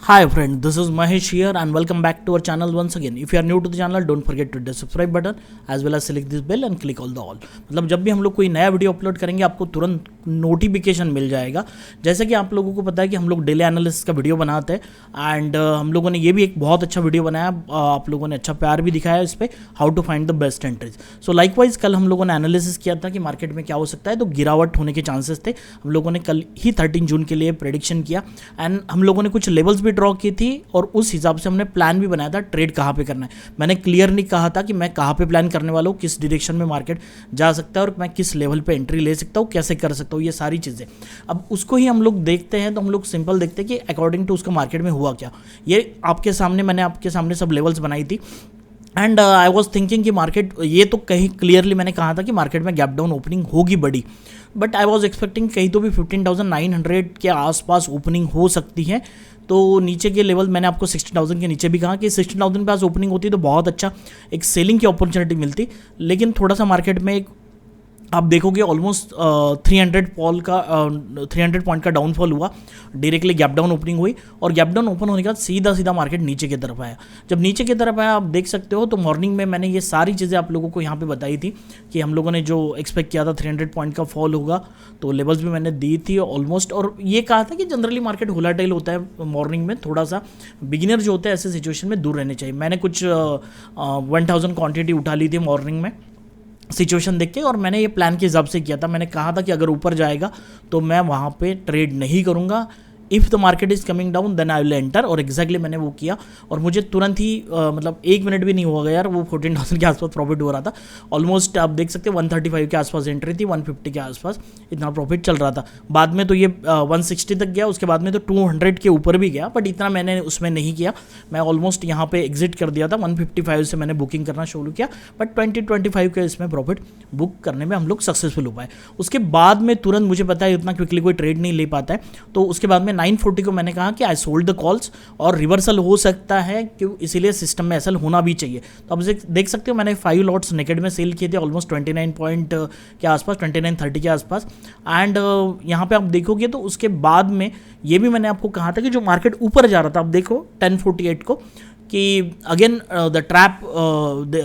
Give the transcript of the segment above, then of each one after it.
Hi friend, this is Mahesh here and welcome back to our channel once again. If you are new to the channel, don't forget to hit the subscribe button as well as select this bell and click all the all. मतलब जब भी हम लोग कोई नया video upload करेंगे आपको तुरंत नोटिफिकेशन मिल जाएगा। जैसे कि आप लोगों को पता है कि हम लोग डेली एनालिसिस का वीडियो बनाते हैं एंड हम लोगों ने ये भी एक बहुत अच्छा वीडियो बनाया, आप लोगों ने अच्छा प्यार भी दिखाया इस पर, how to find the best entries. So likewise कल हम लोगों ने एनालिसिस किया था कि मार्केट में क्या हो सकता है, तो गिरावट होने के चांसेस थे। हम लोगों ने कल ही 13 जून के लिए प्रेडिक्शन किया एंड हम लोगों ने कुछ लेवल्स भी ड्रॉ की थी और उस हिसाब से हमने प्लान भी बनाया था ट्रेड कहाँ पे करना है। मैंने क्लियरली कहा था कि मैं कहाँ पे प्लान करने वाला हूँ, किस डायरेक्शन में मार्केट जा सकता है और मैं किस लेवल पे एंट्री ले सकता हूँ, कैसे कर सकता हूँ, ये सारी चीज़ें। अब उसको ही हम लोग देखते हैं तो हम लोग सिंपल देखते हैं कि अकॉर्डिंग टू उसका मार्केट में हुआ क्या। ये आपके सामने मैंने आपके सामने सब लेवल्स बनाई थी एंड आई वॉज थिंकिंग कि मार्केट, ये तो कहीं क्लियरली मैंने कहा था कि मार्केट में गैप डाउन ओपनिंग होगी बड़ी, बट आई वॉज एक्सपेक्टिंग कहीं तो भी 15,900 के आसपास ओपनिंग हो सकती है। तो नीचे के लेवल मैंने आपको 60,000 के नीचे भी कहा कि 60,000 के पास ओपनिंग होती तो बहुत अच्छा एक सेलिंग की अपॉर्चुनिटी मिलती, लेकिन थोड़ा सा मार्केट में एक आप देखोगे ऑलमोस्ट 300 पॉइंट का डाउनफॉल हुआ, डायरेक्टली गैप डाउन ओपनिंग हुई और गैप डाउन ओपन होने के बाद सीधा मार्केट नीचे की तरफ आया। जब नीचे की तरफ आया आप देख सकते हो, तो मॉर्निंग में मैंने ये सारी चीज़ें आप लोगों को यहाँ पे बताई थी कि हम लोगों ने जो एक्सपेक्ट किया था 300 पॉइंट का फॉल होगा, तो लेवल्स भी मैंने दी थी ऑलमोस्ट, और ये कहा था कि जनरली मार्केट वोलेटाइल होता है मॉर्निंग में, थोड़ा सा बिगिनर जो होते हैं ऐसे सिचुएशन में दूर रहने चाहिए। मैंने कुछ 1000 क्वान्टिटी उठा ली थी मॉर्निंग में सिचुएशन देख के, और मैंने ये प्लान के हिसाब से किया था। मैंने कहा था कि अगर ऊपर जाएगा तो मैं वहाँ पे ट्रेड नहीं करूँगा, if the market is coming down then I will enter, और एग्जैक्टली मैंने वो किया और मुझे तुरंत ही मतलब 1 मिनट भी नहीं हुआ यार, वो 14,000 के आसपास प्रॉफिट हो रहा था ऑलमोस्ट। आप देख सकते हैं 135 के आसपास एंट्री थी, 150 के आसपास इतना प्रॉफिट चल रहा था। बाद में तो ये 160 तक गया, उसके बाद में तो 200 के ऊपर भी गया, बट इतना मैंने उसमें नहीं किया। मैं ऑलमोस्ट यहाँ पे एग्जिट कर दिया था, 155 से मैंने बुकिंग करना शुरू किया, बट 20-25 के इसमें प्रॉफिट बुक करने में हम लोग सक्सेसफुल हो पाए। उसके बाद में तुरंत मुझे पता है इतना क्विकली कोई ट्रेड नहीं ले पाता है, तो उसके बाद में 940 को मैंने कहा कि आई सोल्ड द कॉल्स और रिवर्सल हो सकता है, कि इसीलिए सिस्टम में ऐसा होना भी चाहिए। तो अब देख सकते हो मैंने 5 लॉट्स नेकेड में सेल किए थे ऑलमोस्ट 29 पॉइंट के आसपास, 2930 के आसपास। एंड यहाँ पे आप देखोगे तो उसके बाद में ये भी मैंने आपको कहा था कि जो मार्केट ऊपर जा रहा था, आप देखो 1048 को, कि again the trap,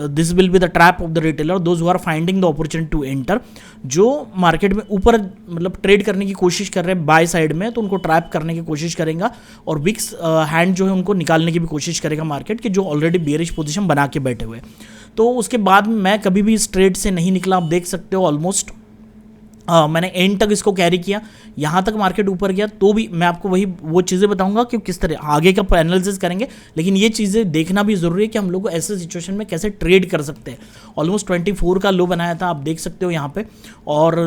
this will be the trap of the retailer those who are finding the opportunity to enter. जो मार्केट में ऊपर मतलब ट्रेड करने की कोशिश कर रहे हैं बाय साइड में, तो उनको ट्रैप करने की कोशिश करेगा और विक्स हैंड जो है उनको निकालने की भी कोशिश करेगा मार्केट के, जो ऑलरेडी बेयरिश पोजीशन बना के बैठे हुए। तो उसके बाद मैं कभी भी इस ट्रेड से नहीं निकला, आप देख सकते हो ऑलमोस्ट मैंने एंड तक इसको कैरी किया, यहाँ तक मार्केट ऊपर गया तो भी मैं आपको वो चीज़ें बताऊंगा कि किस तरह आगे का एनालिसिस करेंगे, लेकिन ये चीज़ें देखना भी ज़रूरी है कि हम लोग ऐसे सिचुएशन में कैसे ट्रेड कर सकते हैं। ऑलमोस्ट 24 का लो बनाया था, आप देख सकते हो यहाँ पे, और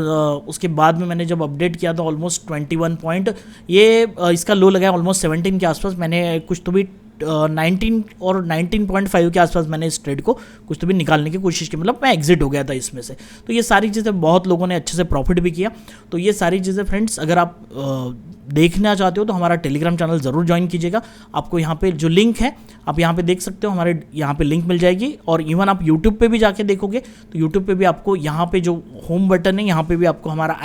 उसके बाद में मैंने जब अपडेट किया था ऑलमोस्ट 21 पॉइंट ये इसका लो लगाया ऑलमोस्ट 17 के आसपास। मैंने कुछ तो भी 19 और 19.5 के आसपास मैंने इस ट्रेड को कुछ तो भी निकालने की कोशिश की, मतलब मैं एग्जिट हो गया था इसमें से। तो ये सारी चीज़ें बहुत लोगों ने अच्छे से प्रॉफिट भी किया। तो ये सारी चीज़ें फ्रेंड्स, अगर आप देखना चाहते हो तो हमारा टेलीग्राम चैनल ज़रूर ज्वाइन कीजिएगा। आपको यहाँ पे जो लिंक है आप यहाँ पे देख सकते हो, हमारे यहाँ पे लिंक मिल जाएगी, और इवन आप यूट्यूब पे भी जाके देखोगे तो यूट्यूब पे भी आपको यहाँ पे जो होम बटन है यहाँ पे भी आपको हमारा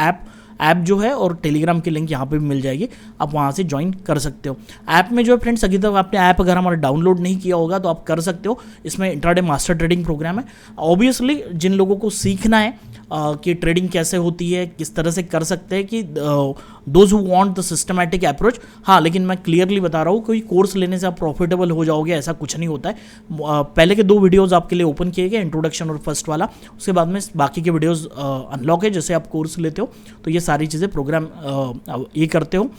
ऐप जो है और टेलीग्राम की लिंक यहाँ पे भी मिल जाएगी, आप वहाँ से ज्वाइन कर सकते हो। ऐप में जो है फ्रेंड्स, अभी तक आपने ऐप अगर हमारा डाउनलोड नहीं किया होगा तो आप कर सकते हो। इसमें इंट्राडे मास्टर ट्रेडिंग प्रोग्राम है। ऑब्वियसली जिन लोगों को सीखना है कि ट्रेडिंग कैसे होती है, किस तरह से कर सकते हैं, कि those who want the systematic approach, हाँ, लेकिन मैं क्लियरली बता रहा हूँ कोई कोर्स लेने से आप प्रॉफिटेबल हो जाओगे ऐसा कुछ नहीं होता है। पहले के 2 वीडियोज़ आपके लिए ओपन किए गए, इंट्रोडक्शन और फर्स्ट वाला, उसके बाद में बाकी के वीडियोज़ अनलॉक है। जैसे आप कोर्स लेते हो तो ये सारी चीज़ें प्रोग्राम ये करते हो,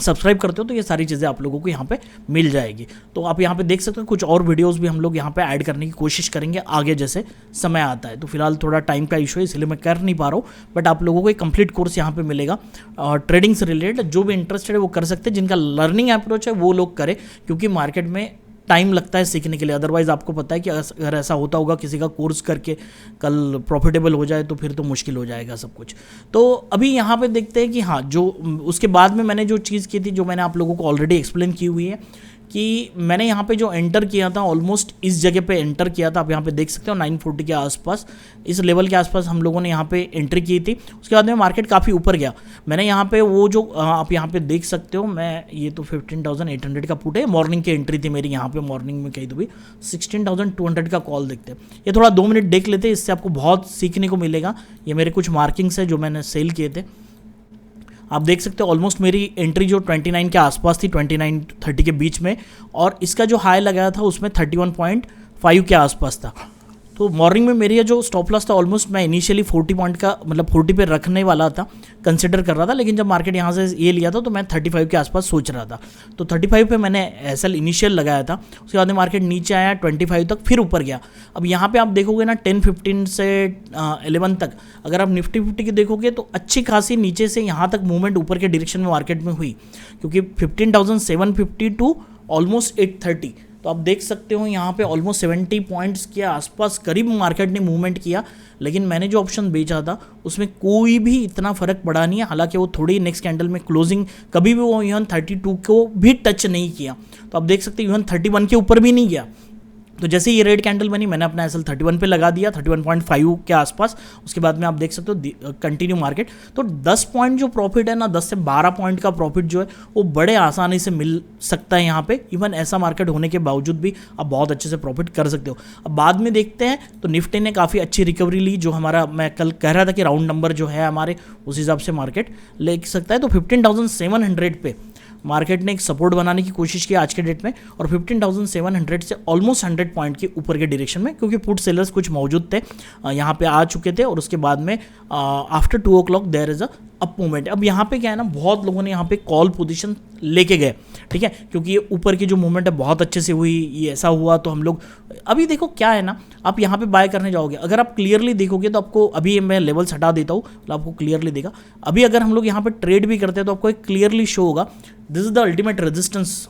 सब्सक्राइब करते हो, तो ये सारी चीज़ें आप लोगों को यहाँ पे मिल जाएगी। तो आप यहाँ पे देख सकते हो कुछ और वीडियोस भी हम लोग यहाँ पे ऐड करने की कोशिश करेंगे आगे जैसे समय आता है। तो फिलहाल थोड़ा टाइम का इशू है इसलिए मैं कर नहीं पा रहा हूँ, बट आप लोगों को एक कंप्लीट कोर्स यहाँ पे मिलेगा ट्रेडिंग से रिलेटेड। जो भी इंटरेस्टेड है वो कर सकते हैं, जिनका लर्निंग अप्रोच है वो लोग करें, क्योंकि मार्केट में टाइम लगता है सीखने के लिए। अदरवाइज़ आपको पता है कि अगर ऐसा होता होगा किसी का कोर्स करके कल प्रॉफिटेबल हो जाए तो फिर तो मुश्किल हो जाएगा सब कुछ। तो अभी यहाँ पे देखते हैं कि हाँ, जो उसके बाद में मैंने जो चीज़ की थी, जो मैंने आप लोगों को ऑलरेडी एक्सप्लेन की हुई है, कि मैंने यहाँ पे जो एंटर किया था ऑलमोस्ट इस जगह पे एंटर किया था। आप यहाँ पे देख सकते हो 940 के आसपास, इस लेवल के आसपास हम लोगों ने यहाँ पे एंट्री की थी। उसके बाद में मार्केट काफ़ी ऊपर गया। मैंने यहाँ पे वो जो आप यहाँ पे देख सकते हो, मैं ये तो 15,800 का पुट है, मॉर्निंग की एंट्री थी मेरी यहाँ पे। मॉर्निंग में कहीं तो भी 16,200 का कॉल देखते हैं। ये थोड़ा 2 मिनट देख लेते हैं, इससे आपको बहुत सीखने को मिलेगा। ये मेरे कुछ मार्किंग्स है जो मैंने सेल किए थे। आप देख सकते हो ऑलमोस्ट मेरी एंट्री जो 29 के आसपास थी, 29-30 के बीच में, और इसका जो हाई लगाया था उसमें 31.5 के आसपास था। तो मॉर्निंग में मेरी जो स्टॉप लॉस था ऑलमोस्ट मैं इनिशियली 40 पॉइंट का मतलब 40 पे रखने वाला था, कंसिडर कर रहा था। लेकिन जब मार्केट यहाँ से ये लिया था तो मैं 35 के आसपास सोच रहा था। तो 35 पे मैंने एसएल इनिशियल लगाया था। उसके बाद में मार्केट नीचे आया 25 तक, फिर ऊपर गया। अब यहाँ पे आप देखोगे ना 10-15 से 11 तक अगर आप निफ्टी 50 की देखोगे तो अच्छी खासी नीचे से यहाँ तक मूवमेंट ऊपर के डायरेक्शन में मार्केट में हुई, क्योंकि 15,750 टू ऑलमोस्ट 830। तो आप देख सकते हो यहाँ पे ऑलमोस्ट 70 पॉइंट्स के आसपास करीब मार्केट ने मूवमेंट किया। लेकिन मैंने जो ऑप्शन बेचा था उसमें कोई भी इतना फर्क पड़ा नहीं है। हालांकि वो थोड़ी नेक्स्ट कैंडल में क्लोजिंग कभी भी वो इवन 32 को भी टच नहीं किया। तो आप देख सकते हो इवन 31 के ऊपर भी नहीं गया। तो जैसे ये रेड कैंडल बनी, मैंने अपना एसएल 31 पे लगा दिया, 31.5 के आसपास। उसके बाद में आप देख सकते हो कंटिन्यू मार्केट। तो 10 पॉइंट जो प्रॉफिट है ना, 10 से 12 पॉइंट का प्रॉफिट जो है वो बड़े आसानी से मिल सकता है यहाँ पे। इवन ऐसा मार्केट होने के बावजूद भी आप बहुत अच्छे से प्रॉफिट कर सकते हो। अब बाद में देखते हैं। तो निफ्टी ने काफ़ी अच्छी रिकवरी ली, जो हमारा मैं कल कह रहा था कि राउंड नंबर जो है हमारे उस हिसाब से मार्केट ले सकता है। तो 15,700 पे मार्केट ने एक सपोर्ट बनाने की कोशिश की आज के डेट में, और 15,700 से ऑलमोस्ट 100 पॉइंट के ऊपर के डायरेक्शन में, क्योंकि पुट सेलर्स कुछ मौजूद थे यहाँ पे आ चुके थे। और उसके बाद में after 2 o'clock there is a up movement. अब यहाँ पे क्या है ना, बहुत लोगों ने यहाँ पे कॉल पोजीशन लेके गए, ठीक है, क्योंकि ये ऊपर की जो मूवमेंट है बहुत अच्छे से हुई। ये ऐसा हुआ तो हम लोग अभी देखो क्या है ना, आप यहाँ पे बाय करने जाओगे, अगर आप क्लियरली देखोगे तो आपको अभी मैं लेवल्स हटा देता हूँ, मतलब आपको क्लियरली देगा। अभी अगर हम लोग यहाँ पे ट्रेड भी करते हैं तो आपको एक क्लियरली शो होगा, this is the ultimate resistance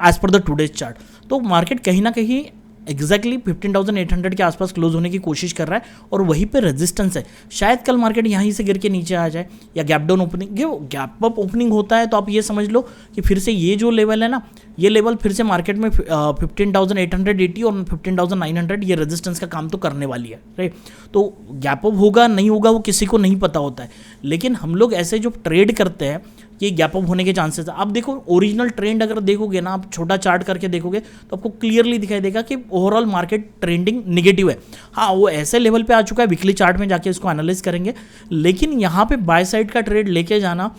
as per the today's chart. तो मार्केट कहीं ना कहीं एग्जैक्टली 15,800 के आसपास क्लोज होने की कोशिश कर रहा है, और वहीं पे रेजिस्टेंस है। शायद कल मार्केट यहीं से गिर के नीचे आ जाए, या gap down opening, gap up opening होता है तो आप ये समझ लो कि फिर से ये जो लेवल है ना, ये लेवल फिर से मार्केट में 15,880 और 15,900 ये रेजिस्टेंस का काम तो करने वाली है, राइट। तो गैप अप होगा नहीं होगा वो किसी को नहीं पता होता है, लेकिन हम लोग ऐसे जो ट्रेड करते हैं कि गैप अप होने के चांसेस है। आप देखो ओरिजिनल ट्रेंड अगर देखोगे ना, आप छोटा चार्ट करके देखोगे तो आपको क्लियरली दिखाई देगा कि ओवरऑल मार्केट ट्रेंडिंग निगेटिव है। हाँ, वो ऐसे लेवल पे आ चुका है, वीकली चार्ट में जाके इसको एनालाइज करेंगे। लेकिन यहाँ पे बाय साइड का ट्रेड लेके जाना,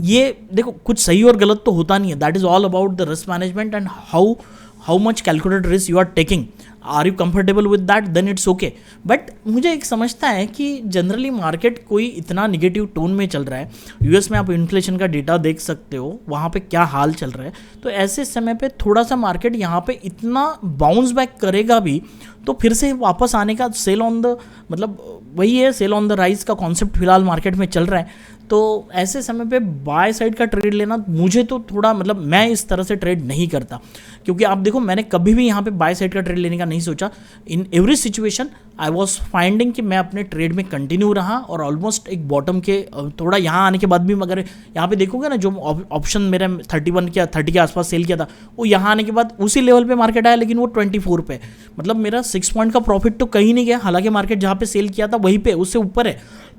ये देखो कुछ सही और गलत तो होता नहीं है। That is all about the risk management and how much calculated risk you are taking. Are you comfortable with that, then it's okay. But मुझे एक समझता है कि जनरली मार्केट कोई इतना निगेटिव टोन में चल रहा है। यूएस में आप इन्फ्लेशन का डेटा देख सकते हो, वहाँ पे क्या हाल चल रहा है। तो ऐसे समय पे थोड़ा सा मार्केट यहाँ पे इतना बाउंस बैक करेगा भी तो फिर से वापस आने का सेल ऑन द, मतलब वही है, सेल ऑन द राइज का कॉन्सेप्ट फिलहाल मार्केट में चल रहा है। तो ऐसे समय पे बाय साइड का ट्रेड लेना मुझे तो थोड़ा, मतलब मैं इस तरह से ट्रेड नहीं करता, क्योंकि आप देखो मैंने कभी भी यहाँ पे बाय साइड का ट्रेड लेने का नहीं सोचा। In every situation I was finding कि मैं अपने ट्रेड में कंटिन्यू रहा, और ऑलमोस्ट एक बॉटम के थोड़ा यहाँ आने के बाद भी, मगर यहाँ पे देखोगे ना जो ऑप्शन मेरा 30 के आसपास सेल किया था, वो यहाँ आने के बाद उसी लेवल पे मार्केट आया, लेकिन वो 24 पे, मतलब मेरा 6 पॉइंट का प्रॉफिट तो कहीं नहीं गया। हालांकि मार्केट जहाँ पे सेल किया था वहीं पे उससे ऊपर है।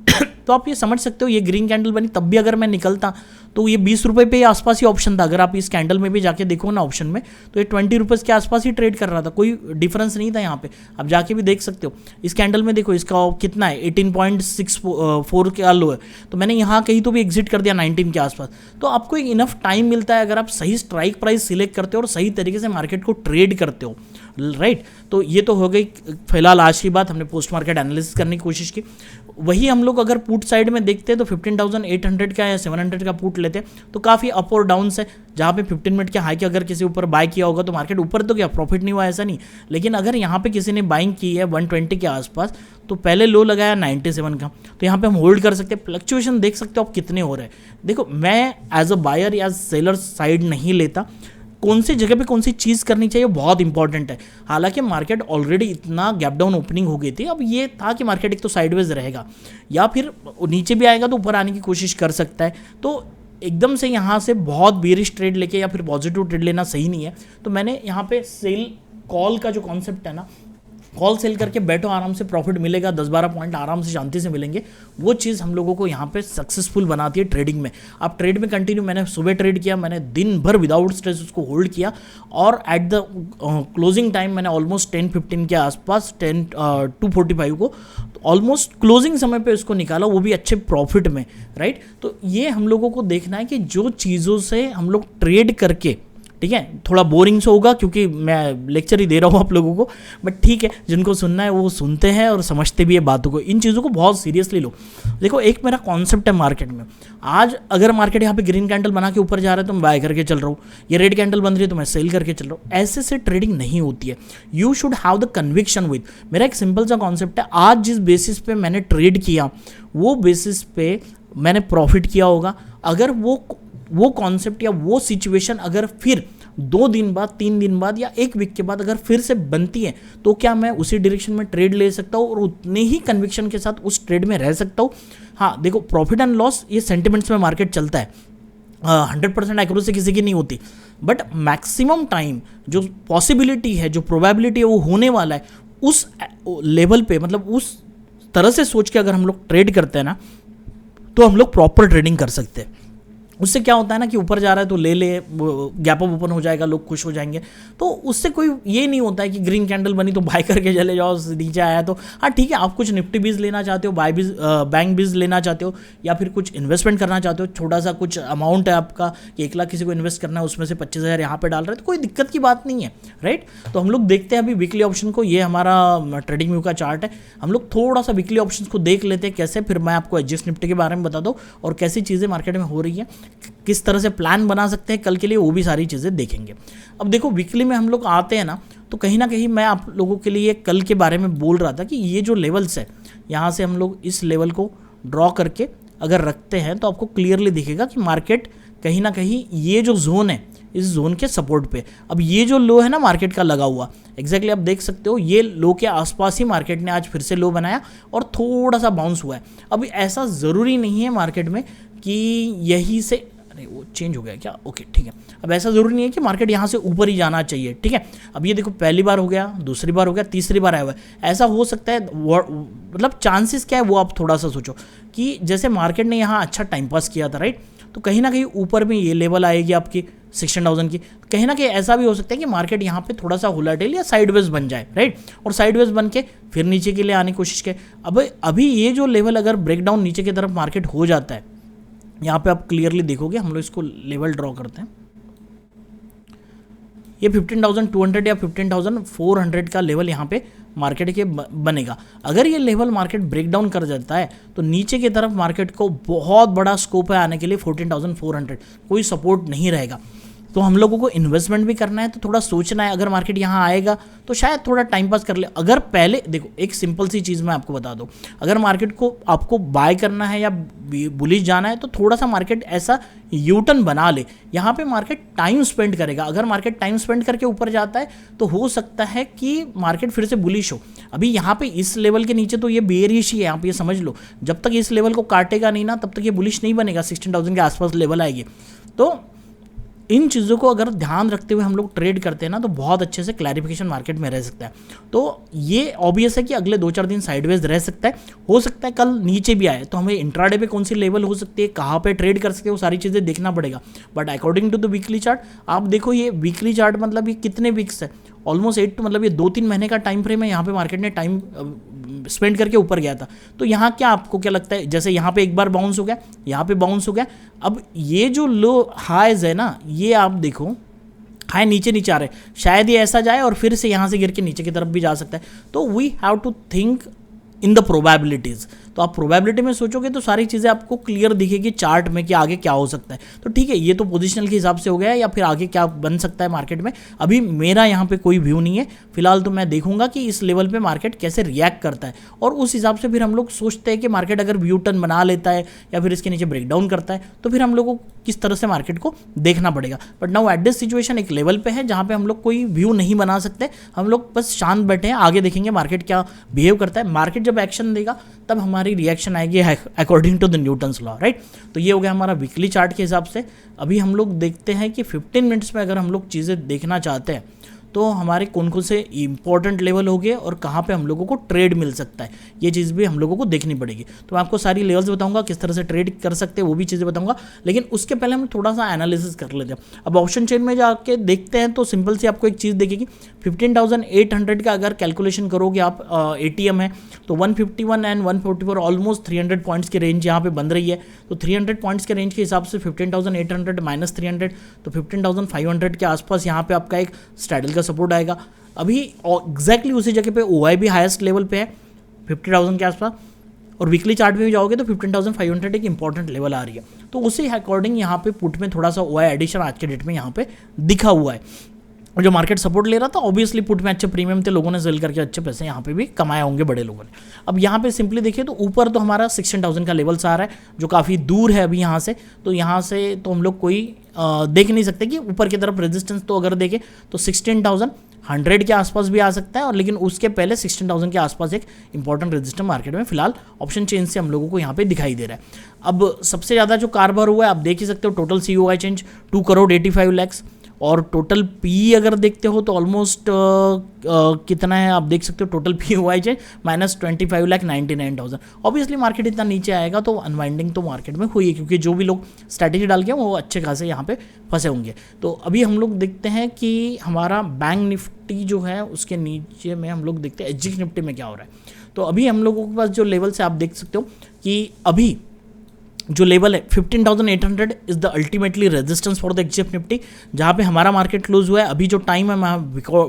तो आप ये समझ सकते हो, ये ग्रीन कैंडल बनी तब भी अगर मैं निकलता तो ये 20 रुपये पे आसपास ही ऑप्शन था। अगर आप इस कैंडल में भी जाके देखो ना ऑप्शन में, तो ये 20 रुपीज़ के आसपास ही ट्रेड कर रहा था, कोई डिफरेंस नहीं था यहाँ पे। आप जाके भी देख सकते हो इस कैंडल में, देखो इसका कितना है, 18.64 का लो है। तो मैंने यहाँ कहीं तो भी एग्जिट कर दिया 19 के आसपास। तो आपको एक इनफ टाइम मिलता है अगर आप सही स्ट्राइक प्राइस सिलेक्ट करते हो और सही तरीके से मार्केट को ट्रेड करते हो, राइट। तो ये तो हो गई फिलहाल आज की बात, हमने पोस्ट मार्केट एनालिसिस करने की कोशिश की। वही हम लोग अगर पुट साइड में देखते हैं तो 15,800 का या 700 का पुट लेते हैं तो काफ़ी अप और डाउन से, जहाँ पे 15 मिनट के हाई के अगर किसी ऊपर बाय किया होगा तो मार्केट ऊपर तो क्या प्रॉफिट नहीं हुआ, ऐसा नहीं। लेकिन अगर यहाँ पे किसी ने बाइंग की है 120 के आसपास, तो पहले लो लगाया 97 का, तो यहाँ पे हम होल्ड कर सकते हैं। फ्लक्चुएशन देख सकते हो आप कितने हो रहे हैं। देखो मैं एज अ बायर या सेलर साइड नहीं लेता, कौन सी जगह पे कौन सी चीज़ करनी चाहिए बहुत इंपॉर्टेंट है। हालांकि मार्केट ऑलरेडी इतना गैप डाउन ओपनिंग हो गई थी, अब ये था कि मार्केट एक तो साइडवेज रहेगा या फिर नीचे भी आएगा तो ऊपर आने की कोशिश कर सकता है। तो एकदम से यहाँ से बहुत बेरिश ट्रेड लेके या फिर पॉजिटिव ट्रेड लेना सही नहीं है। तो मैंने यहाँ पे सेल कॉल का जो कॉन्सेप्ट है ना, कॉल सेल करके बैठो, आराम से प्रॉफिट मिलेगा, 10-12 पॉइंट आराम से शांति से मिलेंगे, वो चीज़ हम लोगों को यहाँ पे सक्सेसफुल बनाती है ट्रेडिंग में। आप ट्रेड में कंटिन्यू, मैंने सुबह ट्रेड किया, मैंने दिन भर विदाउट स्ट्रेस उसको होल्ड किया और एट द क्लोजिंग टाइम मैंने ऑलमोस्ट 10-15 के आसपास 245 को ऑलमोस्ट क्लोजिंग समय पे उसको निकाला, वो भी अच्छे प्रॉफिट में, राइट। तो ये हम लोगों को देखना है कि जो चीज़ों से हम लोग ट्रेड करके, ठीक है, थोड़ा बोरिंग से होगा क्योंकि मैं लेक्चर ही दे रहा हूँ आप लोगों को, बट ठीक है, जिनको सुनना है वो सुनते हैं और समझते भी है बातों को। इन चीज़ों को बहुत सीरियसली लो। देखो, एक मेरा कॉन्सेप्ट है मार्केट में, आज अगर मार्केट यहाँ पे ग्रीन कैंडल बना के ऊपर जा रहा है तो मैं बाय करके चल रहा हूँ, ये रेड कैंडल बन रही है तो मैं सेल करके चल रहा हूँ। ऐसे से ट्रेडिंग नहीं होती है। You should have the conviction with. मेरा एक सिंपल सा कॉन्सेप्ट है, आज जिस बेसिस पे मैंने ट्रेड किया वो बेसिस पे मैंने प्रॉफिट किया होगा। अगर वो कॉन्सेप्ट या वो सिचुएशन अगर फिर 2 दिन बाद, 3 दिन बाद या 1 वीक के बाद अगर फिर से बनती है तो क्या मैं उसी डायरेक्शन में ट्रेड ले सकता हूँ और उतने ही कन्विक्शन के साथ उस ट्रेड में रह सकता हूँ। हाँ देखो, प्रॉफिट एंड लॉस ये सेंटिमेंट्स में मार्केट चलता है, 100% एक्यूरेसी किसी की नहीं होती, बट मैक्सिमम टाइम जो पॉसिबिलिटी है, जो प्रोबेबिलिटी है वो होने वाला है, उस लेवल पे, मतलब उस तरह से सोच के अगर हम लोग ट्रेड करते हैं ना तो हम लोग प्रॉपर ट्रेडिंग कर सकते हैं। उससे क्या होता है ना कि ऊपर जा रहा है तो ले ले, गैप अप ओपन हो जाएगा, लोग खुश हो जाएंगे, तो उससे कोई ये नहीं होता है कि ग्रीन कैंडल बनी तो बाय करके चले जाओ, नीचे आया तो हाँ ठीक है, आप कुछ निफ्टी बीज लेना चाहते हो, बैंक बीज लेना चाहते हो, या फिर कुछ इन्वेस्टमेंट करना चाहते हो, छोटा सा कुछ अमाउंट है आपका कि 1 लाख किसी को इन्वेस्ट करना है, उसमें से 25,000 यहाँ पे डाल रहे हैं तो कोई दिक्कत की बात नहीं है, राइट। तो हम लोग देखते हैं अभी वीकली ऑप्शन को, ये हमारा ट्रेडिंग व्यू का चार्ट है। हम लोग थोड़ा सा वीकली ऑप्शन को देख लेते हैं कैसे, फिर मैं आपको एचजीएस निफ्टी के बारे में बता दूँ और कैसी चीज़ें मार्केट में हो रही है, किस तरह से प्लान बना सकते हैं कल के लिए, वो भी सारी चीज़ें देखेंगे। अब देखो, वीकली में हम लोग आते हैं ना तो कहीं ना कहीं मैं आप लोगों के लिए कल के बारे में बोल रहा था कि ये जो लेवल्स है, यहाँ से हम लोग इस लेवल को ड्रॉ करके अगर रखते हैं तो आपको क्लियरली दिखेगा कि मार्केट कहीं ना कहीं ये जो जोन है, इस जोन के सपोर्ट पे, अब ये जो लो है ना मार्केट का लगा हुआ, एग्जैक्टली आप देख सकते हो ये लो के आसपास ही मार्केट ने आज फिर से लो बनाया और थोड़ा सा बाउंस हुआ है। अब ऐसा ज़रूरी नहीं है मार्केट में कि यही से, अरे वो चेंज हो गया क्या, ओके ठीक है, अब ऐसा ज़रूरी नहीं है कि मार्केट यहाँ से ऊपर ही जाना चाहिए, ठीक है। अब ये देखो, पहली बार हो गया, दूसरी बार हो गया, तीसरी बार आया हुआ है, ऐसा हो सकता है, मतलब चांसेस क्या है वो आप थोड़ा सा सोचो कि जैसे मार्केट ने यहाँ अच्छा टाइम पास किया था, राइट, तो कहीं ना कहीं ऊपर में ये लेवल आएगी आपकी 16,000 की, कहीं ना कहीं ऐसा भी हो सकता है कि मार्केट यहाँ पे थोड़ा सा वोलेटाइल या साइडवेज बन जाए, राइट, और साइडवेज बन के फिर नीचे के लिए आने की कोशिश करे। अब अभी ये जो लेवल अगर ब्रेकडाउन नीचे की तरफ मार्केट हो जाता है, यहाँ पे आप क्लियरली देखोगे, हम लोग इसको लेवल ड्रॉ करते हैं, ये 15,200 या 15,400 का लेवल यहाँ पे मार्केट के बनेगा। अगर ये लेवल मार्केट ब्रेकडाउन कर जाता है तो नीचे की तरफ मार्केट को बहुत बड़ा स्कोप है आने के लिए, 14,400 कोई सपोर्ट नहीं रहेगा। तो हम लोगों को इन्वेस्टमेंट भी करना है तो थोड़ा सोचना है, अगर मार्केट यहाँ आएगा तो शायद थोड़ा टाइम पास कर ले। अगर पहले देखो, एक सिंपल सी चीज़ मैं आपको बता दूँ, अगर मार्केट को आपको बाय करना है या बुलिश जाना है तो थोड़ा सा मार्केट ऐसा यूटर्न बना ले, यहाँ पे मार्केट टाइम स्पेंड करेगा। अगर मार्केट टाइम स्पेंड करके ऊपर जाता है तो हो सकता है कि मार्केट फिर से बुलिश हो। अभी यहाँ पे इस लेवल के नीचे तो ये बेयरिश ही है, यहाँ पे ये समझ लो, जब तक इस लेवल को काटेगा नहीं ना तब तक ये बुलिश नहीं बनेगा, 16,000 के आसपास लेवल आएगी। तो इन चीज़ों को अगर ध्यान रखते हुए हम लोग ट्रेड करते हैं ना तो बहुत अच्छे से क्लैरिफिकेशन मार्केट में रह सकता है। तो ये ऑब्वियस है कि अगले 2-4 दिन साइडवेज रह सकता है, हो सकता है कल नीचे भी आए, तो हमें इंट्राडे पे कौन सी लेवल हो सकती है, कहाँ पे ट्रेड कर सकते हैं, वो सारी चीज़ें देखना पड़ेगा। But according to the weekly chart आप देखो, ये वीकली चार्ट मतलब ये कितने वीक्स है, ऑलमोस्ट 8, मतलब ये 2-3 महीने का टाइम फ्रेम है, यहाँ पे मार्केट ने टाइम स्पेंड करके ऊपर गया था। तो यहाँ क्या आपको क्या लगता है, जैसे यहाँ पे एक बार बाउंस हो गया, यहाँ पे बाउंस हो गया, अब ये जो लो हाइज है ना, ये आप देखो हाई नीचे नीचे आ रहे, शायद ये ऐसा जाए और फिर से यहाँ से गिर के नीचे की तरफ भी जा सकता है। तो we have to think in the probabilities. तो आप प्रोबेबिलिटी में सोचोगे तो सारी चीज़ें आपको क्लियर दिखेगी चार्ट में कि आगे क्या हो सकता है। तो ठीक है, ये तो पोजिशनल के हिसाब से हो गया या फिर आगे क्या बन सकता है मार्केट में, अभी मेरा यहाँ पे कोई व्यू नहीं है फिलहाल। तो मैं देखूंगा कि इस लेवल पे मार्केट कैसे रिएक्ट करता है और उस हिसाब से फिर हम लोग सोचते हैं कि मार्केट अगर व्यू टर्न बना लेता है या फिर इसके नीचे ब्रेकडाउन करता है तो फिर हम लोग को किस तरह से मार्केट को देखना पड़ेगा। But now at this situation एक लेवल पे है जहाँ पे हम लोग कोई व्यू नहीं बना सकते, हम लोग बस शांत बैठे हैं, आगे देखेंगे मार्केट क्या बिहेव करता है। मार्केट जब एक्शन देगा तब हमारी रिएक्शन आएगी according to the Newton's law, right. तो ये हो गया हमारा वीकली चार्ट के हिसाब से। अभी हम लोग देखते हैं कि 15 मिनट्स में अगर हम लोग चीज़ें देखना चाहते हैं तो हमारे कौन कौन से इंपॉर्टेंट लेवल हो गए और कहाँ पे हम लोगों को ट्रेड मिल सकता है, ये चीज़ भी हम लोगों को देखनी पड़ेगी। तो मैं आपको सारी लेवल्स बताऊंगा, किस तरह से ट्रेड कर सकते हैं वो भी चीज़ें बताऊंगा, लेकिन उसके पहले हम थोड़ा सा एनालिसिस कर लेते हैं। अब ऑप्शन चेन में जाके देखते हैं तो सिंपल सी आपको एक चीज़ देखेगी, 15,800 का अगर कैलकुलेशन करोगे आप, ATM है तो 151 एंड 144 ऑलमोस्ट 300 पॉइंट्स की रेंज यहाँ पे बन रही है। तो 300 पॉइंट्स के रेंज के हिसाब से 15,800 माइनस 300 तो 15,500 के आसपास यहाँ पे आपका एक स्ट्रैडल का सपोर्ट आएगा। अभी एग्जैक्टली उसी जगह पे OI भी हाईएस्ट लेवल पे है 50,000 के आसपास, और वीकली चार्ट में भी जाओगे तो 15,500 एक इंपॉर्टेंट लेवल आ रही है। तो उसी अकॉर्डिंग यहाँ पे पुट में थोड़ा सा OI एडिशन आज के डेट में यहाँ पे दिखा हुआ है। और जो मार्केट सपोर्ट ले रहा था ऑब्वियसली पुट में अच्छे प्रीमियम थे, लोगों ने सेल करके अच्छे पैसे यहाँ पे भी कमाए होंगे बड़े लोगों ने। अब यहाँ पे सिंपली देखिए तो ऊपर तो हमारा 16,000 का लेवल्स आ रहा है जो काफ़ी दूर है अभी यहाँ से। तो यहाँ से तो हम लोग कोई देख नहीं सकते कि ऊपर की तरफ रेजिस्टेंस तो अगर देखें तो 16,100 के आसपास भी आ सकता है, और लेकिन उसके पहले 16,000 के आसपास एक इंपॉर्टेंट रेजिस्टेंस मार्केट में फिलहाल ऑप्शन चेंज से हम लोगों को यहाँ पे दिखाई दे रहा है। अब सबसे ज़्यादा जो कारोबार हुआ है आप देख ही सकते हो, टोटल COI चेंज 2,85 लाख, और टोटल PE अगर देखते हो तो ऑलमोस्ट कितना है आप देख सकते हो, total POI change -25,99,000। Obviously market इतना नीचे आएगा तो अनवाइंडिंग तो मार्केट में हुई है, क्योंकि जो भी लोग स्ट्रैटेजी डाल के वो अच्छे खासे यहाँ पे फंसे होंगे। तो अभी हम लोग देखते हैं कि हमारा बैंक निफ्टी जो है उसके नीचे में हम लोग देखते हैं SGX निफ्टी में क्या हो रहा है। तो अभी हम लोगों के पास जो लेवल से आप देख सकते हो कि अभी जो लेवल है 15,800 is the ultimately resistance for the exchange Nifty, जहाँ पे हमारा मार्केट क्लोज हुआ है। अभी जो टाइम है मैं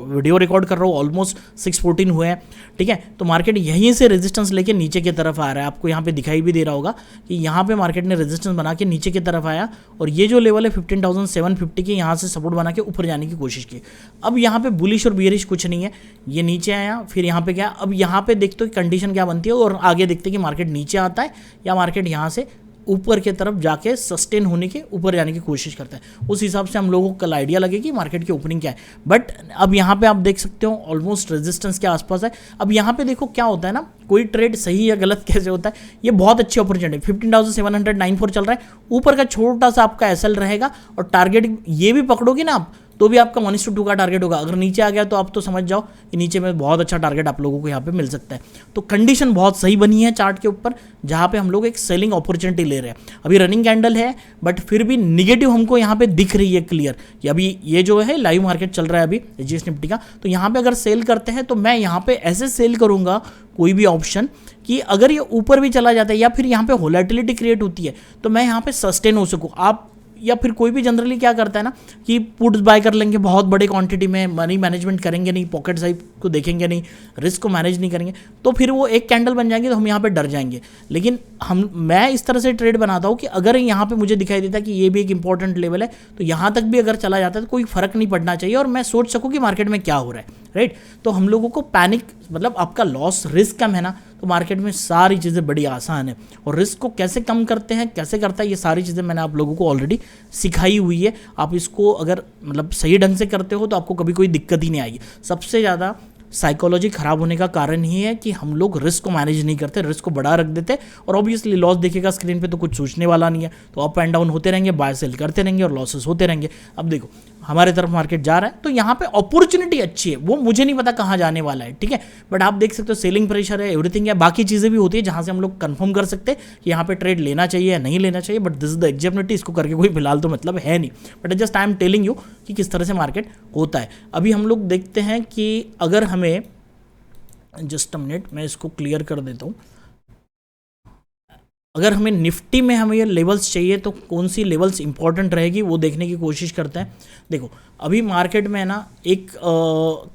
वीडियो रिकॉर्ड कर रहा हूँ ऑलमोस्ट 6:14 हुए हैं, ठीक है। तो मार्केट यहीं से रेजिस्टेंस लेके नीचे की तरफ आ रहा है, आपको यहाँ पे दिखाई भी दे रहा होगा कि यहाँ पे मार्केट ने रेजिस्टेंस बना के नीचे की तरफ आया, और ये जो लेवल है 15,750 के यहाँ से सपोर्ट बना के ऊपर जाने की कोशिश की। अब यहाँ पे बुलिश और बियरिश कुछ नहीं है, ये नीचे आया फिर यहाँ पे गया। अब यहाँ पे देखते हो कंडीशन क्या बनती है, और आगे देखते हैं कि मार्केट नीचे आता है या मार्केट यहाँ से ऊपर की तरफ जाके सस्टेन होने के ऊपर जाने की कोशिश करता है। उस हिसाब से हम लोगों को कल आइडिया लगेगी मार्केट की ओपनिंग क्या है। बट अब यहाँ पे आप देख सकते हो ऑलमोस्ट रेजिस्टेंस के आसपास है। अब यहाँ पे देखो क्या होता है ना, कोई ट्रेड सही या गलत कैसे होता है, ये बहुत अच्छी अपॉर्चुनिटी 15,794 चल रहा है, ऊपर का छोटा सा आपका SL रहेगा, और टारगेट ये भी पकड़ोगे ना आप तो भी आपका 1:2 का टारगेट होगा। अगर नीचे आ गया तो आप तो समझ जाओ कि नीचे में बहुत अच्छा टारगेट आप लोगों को यहाँ पे मिल सकता है। तो कंडीशन बहुत सही बनी है चार्ट के ऊपर, जहाँ पे हम लोग एक सेलिंग अपॉर्चुनिटी ले रहे हैं। अभी रनिंग कैंडल है बट फिर भी निगेटिव हमको यहाँ पे दिख रही है क्लियर कि अभी ये जो है लाइव मार्केट चल रहा है अभी SGX निफ्टी का। तो यहाँ पे अगर सेल करते हैं तो मैं यहाँ पे ऐसे सेल करूँगा कोई भी ऑप्शन कि अगर ये ऊपर भी चला जाता है या फिर यहाँ पे वोलेटिलिटी क्रिएट होती है तो मैं यहाँ पे सस्टेन हो सकूँ। आप या फिर कोई भी जनरली क्या करता है ना कि पुट्स बाय कर लेंगे बहुत बड़े क्वांटिटी में, मनी मैनेजमेंट करेंगे नहीं, पॉकेट साइज को देखेंगे नहीं, रिस्क को मैनेज नहीं करेंगे, तो फिर वो एक कैंडल बन जाएंगे तो हम यहाँ पे डर जाएंगे। लेकिन मैं इस तरह से ट्रेड बनाता हूँ कि अगर यहाँ पे मुझे दिखाई देता है कि ये भी एक इंपॉर्टेंट लेवल है तो यहाँ तक भी अगर चला जाता है तो कोई फर्क नहीं पड़ना चाहिए, और मैं सोच सकूँ कि मार्केट में क्या हो रहा है, राइट। तो हम लोगों को पैनिक, मतलब आपका लॉस रिस्क कम है ना, तो मार्केट में सारी चीज़ें बड़ी आसान है। और रिस्क को कैसे कम करते हैं, कैसे करता है, ये सारी चीज़ें मैंने आप लोगों को ऑलरेडी सिखाई हुई है। आप इसको अगर मतलब सही ढंग से करते हो तो आपको कभी कोई दिक्कत ही नहीं आएगी। सबसे ज़्यादा साइकोलॉजी खराब होने का कारण ही है कि हम लोग रिस्क को मैनेज नहीं करते, रिस्क को बढ़ा रख देते, और ऑब्वियसली लॉस दिखेगा स्क्रीन पे तो कुछ सोचने वाला नहीं है, तो अप एंड डाउन होते रहेंगे, बाय सेल करते रहेंगे और लॉसेस होते रहेंगे। अब देखो हमारे तरफ मार्केट जा रहा है तो यहाँ पे अपॉर्चुनिटी अच्छी है, वो मुझे नहीं पता कहाँ जाने वाला है, ठीक है। बट आप देख सकते हो सेलिंग प्रेशर है, एवरीथिंग है, बाकी चीज़ें भी होती है जहाँ से हम लोग कंफर्म कर सकते हैं कि यहाँ पे ट्रेड लेना चाहिए या नहीं लेना चाहिए। बट दिस इज द एग्जामिनिटी, इसको करके कोई फिलहाल तो मतलब है नहीं, but just I am telling you कि किस तरह से मार्केट होता है। अभी हम लोग देखते हैं कि अगर हमें जस्ट अ मिनट मैं इसको क्लियर कर देता हूँ, अगर हमें निफ्टी में हमें ये लेवल्स चाहिए तो कौन सी लेवल्स इंपॉर्टेंट रहेगी वो देखने की कोशिश करते हैं। देखो अभी मार्केट में ना एक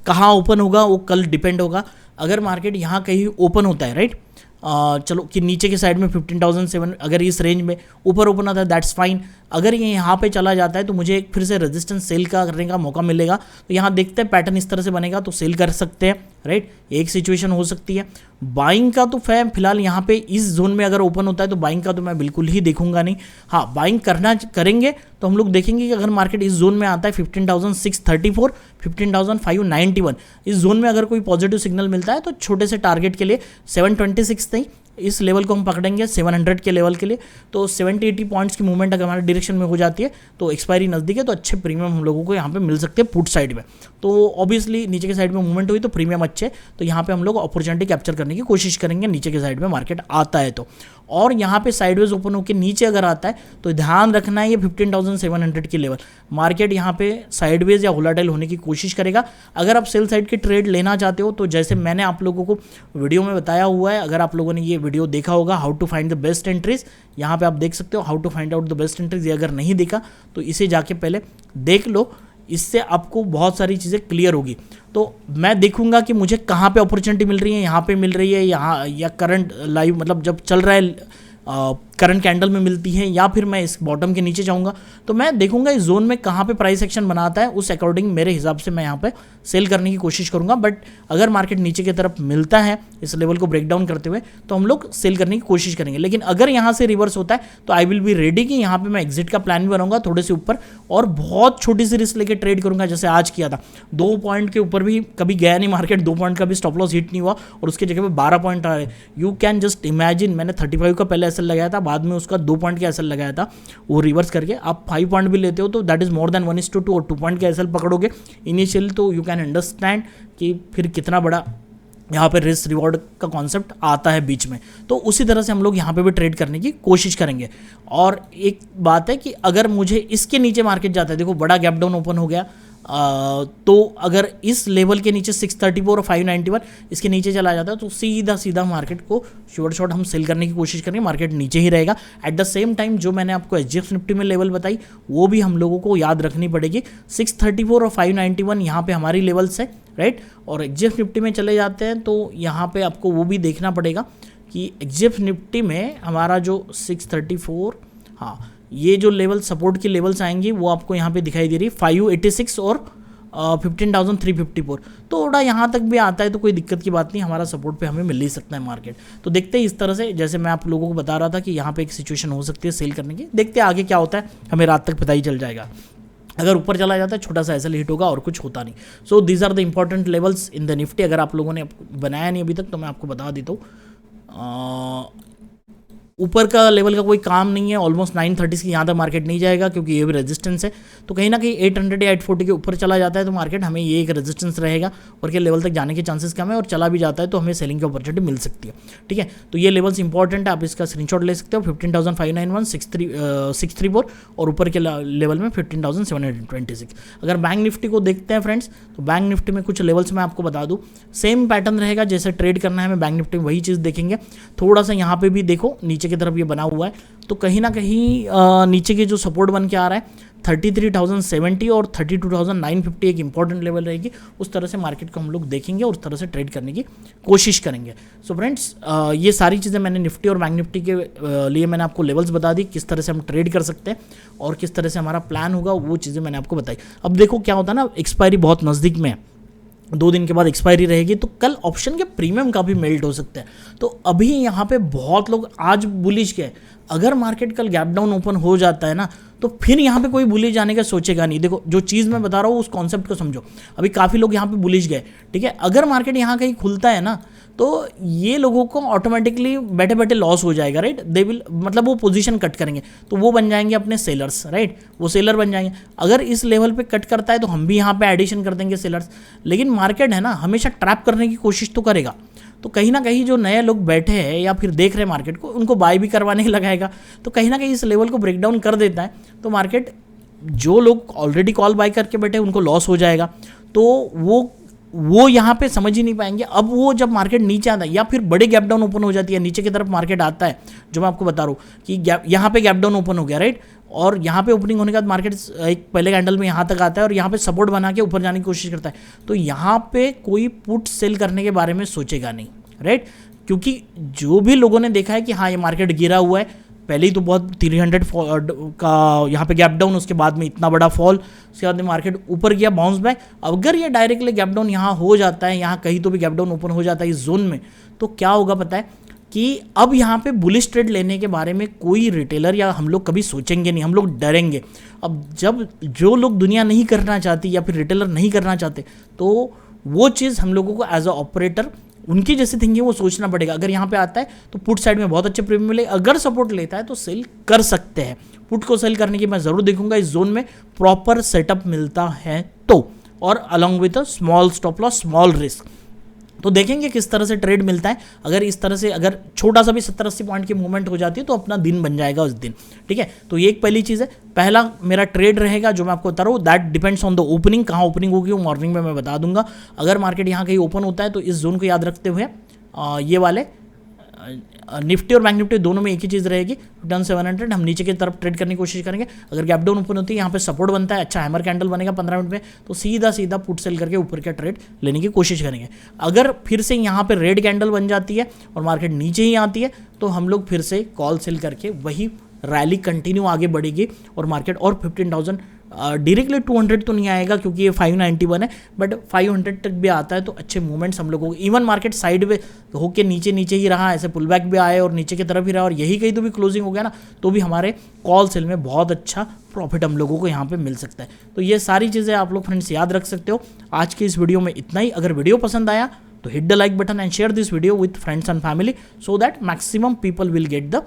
कहाँ ओपन होगा वो कल डिपेंड होगा। अगर मार्केट यहाँ कहीं ओपन होता है, राइट, चलो कि नीचे के साइड में 15,700 अगर इस रेंज में ऊपर ओपन आता है दैट्स फाइन। अगर ये यहाँ पे चला जाता है तो मुझे एक फिर से रेजिस्टेंस सेल का करने का मौका मिलेगा। तो यहाँ देखते हैं पैटर्न इस तरह से बनेगा तो सेल कर सकते हैं, राइट, एक सिचुएशन हो सकती है। बाइंग का तो फिलहाल यहाँ पे इस जोन में अगर ओपन होता है तो बाइंग का तो मैं बिल्कुल ही देखूंगा नहीं। हाँ, बाइंग करेंगे तो हम लोग देखेंगे कि अगर मार्केट इस जोन में आता है 15,634, 15,591 इस जोन में अगर कोई पॉजिटिव सिग्नल मिलता है तो छोटे से टारगेट के लिए 726 नहीं, इस लेवल को हम पकड़ेंगे 700 के लेवल के लिए। तो 70-80 पॉइंट्स की मूवमेंट अगर हमारे डायरेक्शन में हो जाती है तो एक्सपायरी नज़दीक है तो अच्छे प्रीमियम हम लोगों को यहाँ पे मिल सकते हैं पुट साइड में। तो ऑब्वियसली नीचे के साइड में मूवमेंट हुई तो प्रीमियम अच्छे, तो यहाँ पे हम लोग अपॉर्चुनिटी कैप्चर करने की कोशिश करेंगे नीचे के साइड में मार्केट आता है तो। और यहाँ पे साइडवेज ओपन होकर नीचे अगर आता है तो ध्यान रखना है ये 15,700 की लेवल, मार्केट यहाँ पे साइडवेज या वोलेटाइल होने की कोशिश करेगा। अगर आप सेल साइड की ट्रेड लेना चाहते हो तो जैसे मैंने आप लोगों को वीडियो में बताया हुआ है, अगर आप लोगों ने ये वीडियो देखा होगा how to find the best entries, यहाँ पे आप देख सकते हो how to find out the best entries. ये अगर नहीं देखा तो इसे जाके पहले देख लो, इससे आपको बहुत सारी चीज़ें क्लियर होगी। तो मैं देखूंगा कि मुझे कहाँ पे अपॉर्चुनिटी मिल रही है, यहाँ पे मिल रही है यहाँ या करंट लाइव मतलब जब चल रहा है करंट कैंडल में मिलती है या फिर मैं इस बॉटम के नीचे जाऊंगा तो मैं देखूंगा इस जोन में कहाँ पे प्राइस एक्शन बनाता है, उस अकॉर्डिंग मेरे हिसाब से मैं यहाँ पे सेल करने की कोशिश करूंगा। बट अगर मार्केट नीचे की तरफ मिलता है इस लेवल को ब्रेक डाउन करते हुए तो हम लोग सेल करने की कोशिश करेंगे। लेकिन अगर यहाँ से रिवर्स होता है तो आई विल बी रेडी कि यहाँ पे मैं एग्जिट का प्लान भी बनाऊंगा थोड़े से ऊपर और बहुत छोटी सी रिस्क लेकर ट्रेड करूंगा जैसे आज किया था। 2 पॉइंट के ऊपर भी कभी गया नहीं मार्केट, 2 पॉइंट का भी स्टॉप लॉस हिट नहीं हुआ और उसके जगह पे 12 पॉइंट आ रहे। यू कैन जस्ट इमेजिन, मैंने 35 का पहले एसएल लगाया था, बाद में उसका 2 पॉइंट का एसएल लगाया था, वो रिवर्स करके आप 5 पॉइंट भी लेते हो तो दैट इज मोर देन 1:2 और 2 पॉइंट का एसएल पकड़ोगे इनिशियली तो यू कैन अंडरस्टैंड कि फिर कितना बड़ा यहाँ पे रिस्क रिवॉर्ड का कॉन्सेप्ट आता है बीच में। तो उसी तरह से हम लोग यहाँ पे भी ट्रेड करने की कोशिश करेंगे। और एक बात है कि अगर मुझे इसके नीचे मार्केट जाता है, देखो बड़ा गैप डाउन ओपन हो गया, तो अगर इस लेवल के नीचे 634 और 591 इसके नीचे चला जाता है तो सीधा सीधा मार्केट को शॉर्ट हम सेल करने की कोशिश करेंगे, मार्केट नीचे ही रहेगा। एट द सेम टाइम जो मैंने आपको एचडीएफसी निफ्टी में लेवल बताई वो भी हम लोगों को याद रखनी पड़ेगी। 634 और 591 यहाँ पे हमारी लेवल्स है, राइट। और एचडीएफसी निफ्टी में चले जाते हैं तो यहाँ पे आपको वो भी देखना पड़ेगा कि एचडीएफसी निफ्टी में हमारा जो 634, हाँ ये जो लेवल सपोर्ट की लेवल्स आएंगी वो आपको यहाँ पे दिखाई दे रही है 586 और 15,354। थोड़ा यहाँ तक भी आता है तो कोई दिक्कत की बात नहीं, हमारा सपोर्ट पे हमें मिल ही सकता है मार्केट। तो देखते हैं इस तरह से, जैसे मैं आप लोगों को बता रहा था कि यहाँ पे एक सिचुएशन हो सकती है सेल करने की, देखते हैं आगे क्या होता है, हमें रात तक पता ही चल जाएगा। अगर ऊपर चला जाता है छोटा सा एसएल हिट होगा और कुछ होता नहीं। So these are the important levels in the Nifty. अगर आप लोगों ने बनाया नहीं अभी तक तो मैं आपको बता देता हूँ। ऊपर का लेवल का कोई काम नहीं है, ऑलमोस्ट 930 की यहाँ तक मार्केट नहीं जाएगा क्योंकि ये भी रेजिस्टेंस है। तो कहीं ना कहीं 800 या 840 के ऊपर चला जाता है तो मार्केट हमें ये एक रेजिस्टेंस रहेगा और के लेवल तक जाने के चांसेस कम है, और चला भी जाता है तो हमें सेलिंग की अपॉर्चुनिटी मिल सकती है। ठीक है, तो ये लेवल्स इंपॉर्टेंट है, आप इसका स्क्रीनशॉट ले सकते हो। 15,591, 634 और ऊपर के लेवल में 15,726। अगर बैंक निफ्टी को देखते हैं फ्रेंड्स तो बैंक निफ्टी में कुछ लेवल्स मैं आपको बता दूँ, सेम पैटर्न रहेगा जैसे ट्रेड करना है हमें बैंक निफ्टी में वही चीज़ देखेंगे। थोड़ा सा यहाँ पे भी देखो नीचे की तरफ ये बना हुआ है तो कहीं ना कहीं नीचे के जो सपोर्ट बन के आ रहा है 33,070 और 32,950 एक इंपॉर्टेंट लेवल रहेगी। उस तरह से मार्केट को हम लोग देखेंगे और उस तरह से ट्रेड करने की कोशिश करेंगे। सो फ्रेंड्स ये सारी चीज़ें मैंने निफ्टी और बैंक निफ्टी के लिए मैंने आपको लेवल्स बता दी, किस तरह से हम ट्रेड कर सकते हैं और किस तरह से हमारा प्लान होगा, वो चीज़ें मैंने आपको बताई। अब देखो क्या होता है ना, एक्सपायरी बहुत नज़दीक में है, 2 दिन के बाद एक्सपायरी रहेगी तो कल ऑप्शन के प्रीमियम का भी मेल्ट हो सकता है। तो अभी यहाँ पे बहुत लोग आज बुलिश गए, अगर मार्केट कल गैप डाउन ओपन हो जाता है ना तो फिर यहाँ पे कोई बुलिश जाने का सोचेगा नहीं। देखो जो चीज़ मैं बता रहा हूँ उस कॉन्सेप्ट को समझो। अभी काफ़ी लोग यहाँ पे बुलिश गए, ठीक है, अगर मार्केट यहाँ कहीं खुलता है ना तो ये लोगों को ऑटोमेटिकली बैठे बैठे लॉस हो जाएगा, राइट। दे विल मतलब वो पोजीशन कट करेंगे तो वो बन जाएंगे अपने सेलर्स, राइट, वो सेलर बन जाएंगे। अगर इस लेवल पे कट करता है तो हम भी यहाँ पे एडिशन कर देंगे सेलर्स। लेकिन मार्केट है ना हमेशा ट्रैप करने की कोशिश तो करेगा, तो कहीं ना कहीं जो नए लोग बैठे हैं या फिर देख रहे हैं मार्केट को उनको बाय भी करवाने लगाएगा। तो कहीं ना कहीं इस लेवल को ब्रेक डाउन कर देता है तो मार्केट, जो लोग ऑलरेडी कॉल बाय करके बैठे उनको लॉस हो जाएगा। तो वो यहाँ पे समझ ही नहीं पाएंगे। अब वो जब मार्केट नीचे आता है या फिर बड़े गैप डाउन ओपन हो जाती है, नीचे की तरफ मार्केट आता है, जो मैं आपको बता रहा हूँ कि यहाँ पे गैप डाउन ओपन हो गया, राइट, और यहाँ पे ओपनिंग होने के बाद मार्केट एक पहले कैंडल में यहाँ तक आता है और यहाँ पे सपोर्ट बना के ऊपर जाने की कोशिश करता है, तो यहाँ पे कोई पुट सेल करने के बारे में सोचेगा नहीं, राइट। क्योंकि जो भी लोगों ने देखा है कि हाँ ये मार्केट गिरा हुआ है, पहले ही तो बहुत 300 का यहाँ पे गैप डाउन, उसके बाद में इतना बड़ा फॉल, उसके बाद में मार्केट ऊपर गया बाउंस बैक। अगर ये डायरेक्टली गैप डाउन यहाँ हो जाता है, यहाँ कहीं तो भी गैप डाउन ओपन हो जाता है इस जोन में, तो क्या होगा पता है कि अब यहाँ पे बुलिश ट्रेड लेने के बारे में कोई रिटेलर या हम लोग कभी सोचेंगे नहीं, हम लोग डरेंगे। अब जब जो लोग दुनिया नहीं करना चाहती या फिर रिटेलर नहीं करना चाहते, तो वो चीज़ हम लोगों को एज अ ऑपरेटर उनकी जैसे थिंकिंग वो सोचना पड़ेगा। अगर यहाँ पे आता है तो पुट साइड में बहुत अच्छे प्रीमियम मिले, अगर सपोर्ट लेता है तो सेल कर सकते हैं। पुट को सेल करने की मैं ज़रूर देखूंगा इस जोन में प्रॉपर सेटअप मिलता है तो, और along with a small stop loss, small risk. तो देखेंगे किस तरह से ट्रेड मिलता है। अगर इस तरह से अगर छोटा सा भी 70-80 पॉइंट की मूवमेंट हो जाती है तो अपना दिन बन जाएगा उस दिन, ठीक है। तो ये एक पहली चीज़ है। पहला मेरा ट्रेड रहेगा जो मैं आपको बता रहा हूँ, that depends on the opening. कहाँ ओपनिंग होगी वो मॉर्निंग में मैं बता दूंगा। अगर मार्केट यहाँ कहीं ओपन होता है तो इस जोन को याद रखते हुए ये वाले निफ्टी और बैंक निफ्टी दोनों में एक ही चीज़ रहेगी, रिटर्न 700, हम नीचे की तरफ ट्रेड करने की कोशिश करेंगे। अगर गैप डाउन ओपन होती है, यहाँ पे सपोर्ट बनता है, अच्छा हैमर कैंडल बनेगा 15 मिनट में, तो सीधा सीधा पुट सेल करके ऊपर का ट्रेड लेने की कोशिश करेंगे। अगर फिर से यहाँ पे रेड कैंडल बन जाती है और मार्केट नीचे ही आती है, तो हम लोग फिर से कॉल सेल करके वही रैली कंटिन्यू आगे बढ़ेगी और मार्केट और 15,000 डायरेक्टली 200 तो नहीं आएगा क्योंकि ये 591 है, बट 500 तक भी आता है तो अच्छे मूवमेंट्स हम लोगों को। इवन मार्केट साइड में होके नीचे नीचे ही रहा, ऐसे पुल बैक भी आए और नीचे की तरफ ही रहा, और यही कहीं तो भी क्लोजिंग हो गया ना, तो भी हमारे कॉल सेल में बहुत अच्छा प्रॉफिट हम लोगों को यहाँ पे मिल सकता है। तो ये सारी चीज़ें आप लोग फ्रेंड्स याद रख सकते हो। आज की इस वीडियो में इतना ही। अगर वीडियो पसंद आया तो hit the like button and share this video with friends and family so that maximum people will get the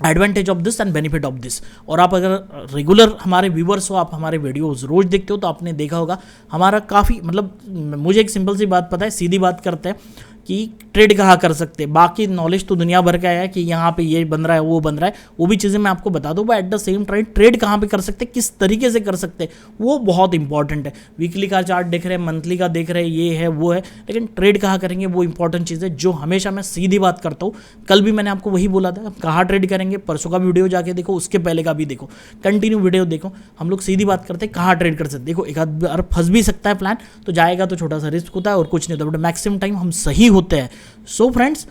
advantage of this and benefit of this. और आप अगर रेगुलर हमारे व्यूवर्स हो, आप हमारे वीडियोस रोज देखते हो, तो आपने देखा होगा हमारा काफ़ी, मतलब मुझे एक सिंपल सी बात पता है, सीधी बात करते हैं कि ट्रेड कहाँ कर सकते हैं। बाकी नॉलेज तो दुनिया भर का है कि यहाँ पे ये बन रहा है, वो बन रहा है, वो भी चीज़ें मैं आपको बता दूँ, but at the same time trade कहाँ पे कर सकते हैं, किस तरीके से कर सकते हैं, वो बहुत इंपॉर्टेंट है। वीकली का चार्ट देख रहे हैं, मंथली का देख रहे हैं, ये है वो है, लेकिन ट्रेड कहाँ करेंगे वो इंपॉर्टेंट चीज़ है, जो हमेशा मैं सीधी बात करता हूँ। कल भी मैंने आपको वही बोला था, कहाँ ट्रेड करेंगे, परसों का वीडियो जाके देखो, उसके पहले का भी देखो, कंटिन्यू वीडियो देखो। हम लोग सीधी बात करते हैं कहाँ ट्रेड कर सकते। देखो एक आध बार फंस भी सकता है प्लान, तो जाएगा तो छोटा सा रिस्क होता है और कुछ नहीं होता, बट मैक्सिमम टाइम हम सही होते हैं। सो फ्रेंड्स,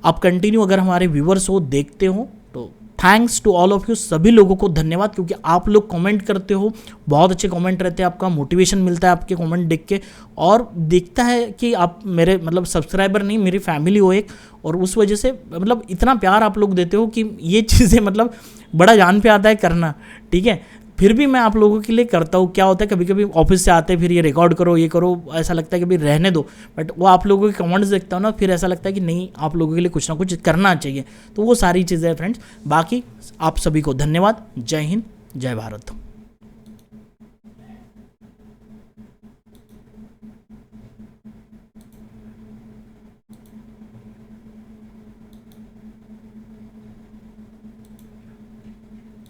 आप कंटिन्यू अगर हमारे व्यूवर्स हो, देखते हो, तो thanks to all of you, सभी लोगों को धन्यवाद, क्योंकि आप लोग कमेंट करते हो, बहुत अच्छे कमेंट रहते हैं, आपका मोटिवेशन मिलता है आपके कमेंट देख के, और दिखता है कि आप मेरे मतलब सब्सक्राइबर नहीं, मेरी फैमिली हो एक, और उस वजह से मतलब इतना प्यार आप लोग देते हो कि ये चीज़ें मतलब बड़ा जान पे आता है करना, ठीक है। फिर भी मैं आप लोगों के लिए करता हूँ। क्या होता है कभी कभी ऑफिस से आते फिर ये रिकॉर्ड करो, ये करो, ऐसा लगता है कि भाई रहने दो, बट वो आप लोगों के कमेंट्स देखता हूँ ना, फिर ऐसा लगता है कि नहीं, आप लोगों के लिए कुछ ना कुछ करना चाहिए। तो वो सारी चीज़ें हैं फ्रेंड्स। बाकी आप सभी को धन्यवाद। जय हिंद, जय भारत।